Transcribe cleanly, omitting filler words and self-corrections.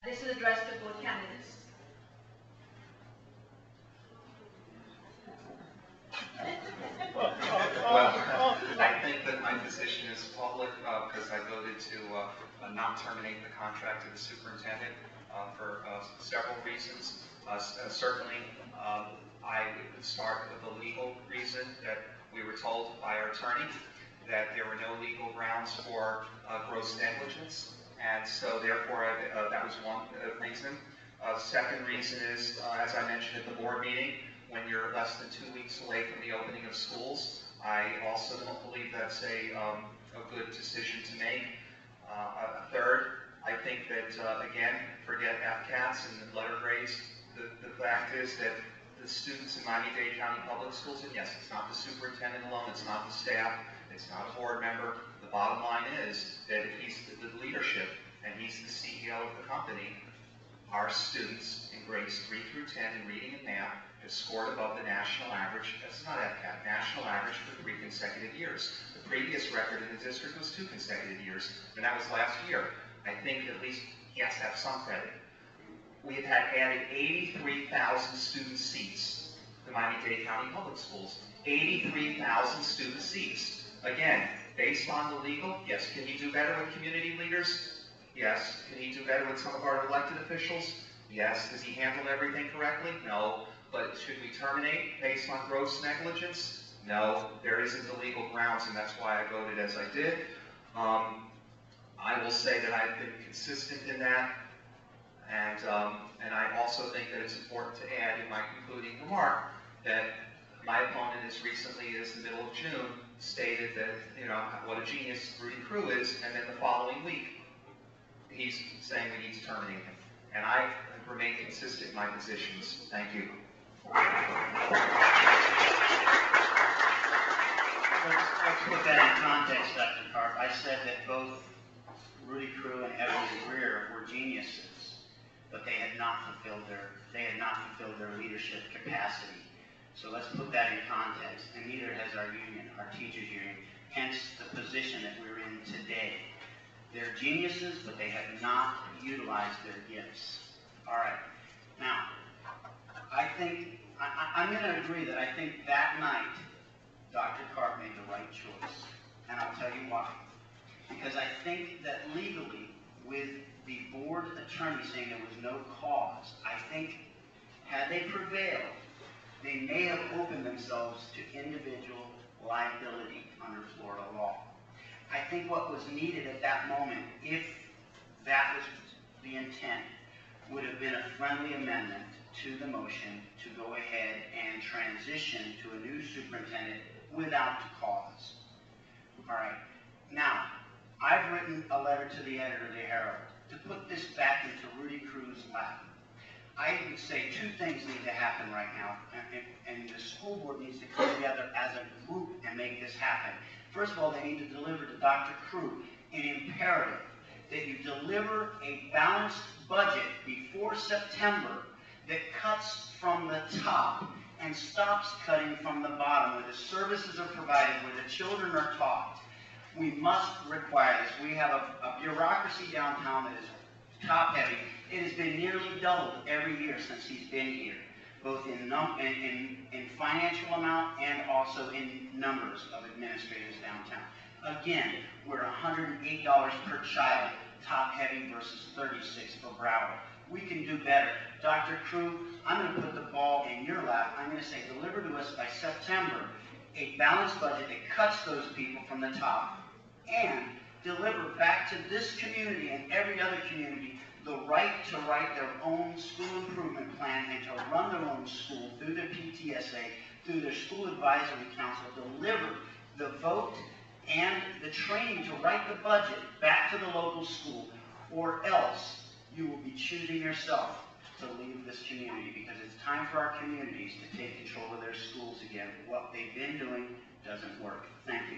This is addressed to both candidates. Well, I think that my position is public because I voted to not terminate the contract of the superintendent for several reasons. Certainly, I would start with the legal reason that we were told by our attorney that there were no legal grounds for gross negligence, and so therefore that was one reason. Second reason is, as I mentioned at the board meeting, when you're less than 2 weeks away from the opening of schools, I also don't believe that's a good decision to make. Third, I think that, again, forget FCATs and letter grades. The fact is that the students in Miami-Dade County Public Schools, and yes, it's not the superintendent alone, it's not the staff, it's not a board member. The bottom line is that if he's the leadership and he's the CEO of the company, our students in grades 3 through 10 in reading and math have scored above the national average. That's not FCAT, national average for 3 consecutive years. The previous record in the district was 2 consecutive years, and that was last year. I think at least he has to have some credit. We have had added 83,000 student seats to Miami-Dade County Public Schools. 83,000 student seats. Again, based on the legal, yes, can he do better with community leaders? Yes. Can he do better with some of our elected officials? Yes. Does he handle everything correctly? No. But should we terminate based on gross negligence? No. There isn't the legal grounds, and that's why I voted as I did. I will say that I've been consistent in that, and I also think that it's important to add in my concluding remark that my opponent as recently as the middle of June stated that, you know, what a genius Rudy Crew is, and then the following week, he's saying we need to terminate him. And I remain consistent in my positions. Thank you. Let's put that in context, Dr. Karp. I said that both Rudy Crew and Evan Greer were geniuses, but they had not fulfilled their leadership capacity. So let's put that in context. And neither has our union, our teachers union, hence the position that we're in today. They're geniuses, but they have not utilized their gifts. All right. Now, I think, I'm going to agree that I think that night, Dr. Karp made the right choice. And I'll tell you why. Because I think that legally, with the board attorney saying there was no cause, I think had they prevailed, they may have opened themselves to individual liability under Florida law. I think what was needed at that moment, if that was the intent, would have been a friendly amendment to the motion to go ahead and transition to a new superintendent without cause. All right. Now, I've written a letter to the editor of the Herald to put this back into Rudy Crew's lap. I would say 2 things need to happen right now, and the school board needs to come together as a group and make this happen. First of all, they need to deliver to Dr. Crew an imperative that you deliver a balanced budget before September that cuts from the top and stops cutting from the bottom, where the services are provided, where the children are taught. We must require this. We have a bureaucracy downtown that is top-heavy. It has been nearly doubled every year since he's been here, both in financial amount and also in numbers of administrators downtown. Again, we're $108 per child, top-heavy versus $36 for Broward. We can do better. Dr. Crew, I'm going to put the ball in your lap. I'm going to say deliver to us by September a balanced budget that cuts those people from the top and deliver back to this community and every other community the right to write their own school improvement plan and to run their own school through their PTSA, through their school advisory council, deliver the vote and the training to write the budget back to the local school, or else you will be choosing yourself to leave this community, because it's time for our communities to take control of their schools again. What they've been doing doesn't work. Thank you.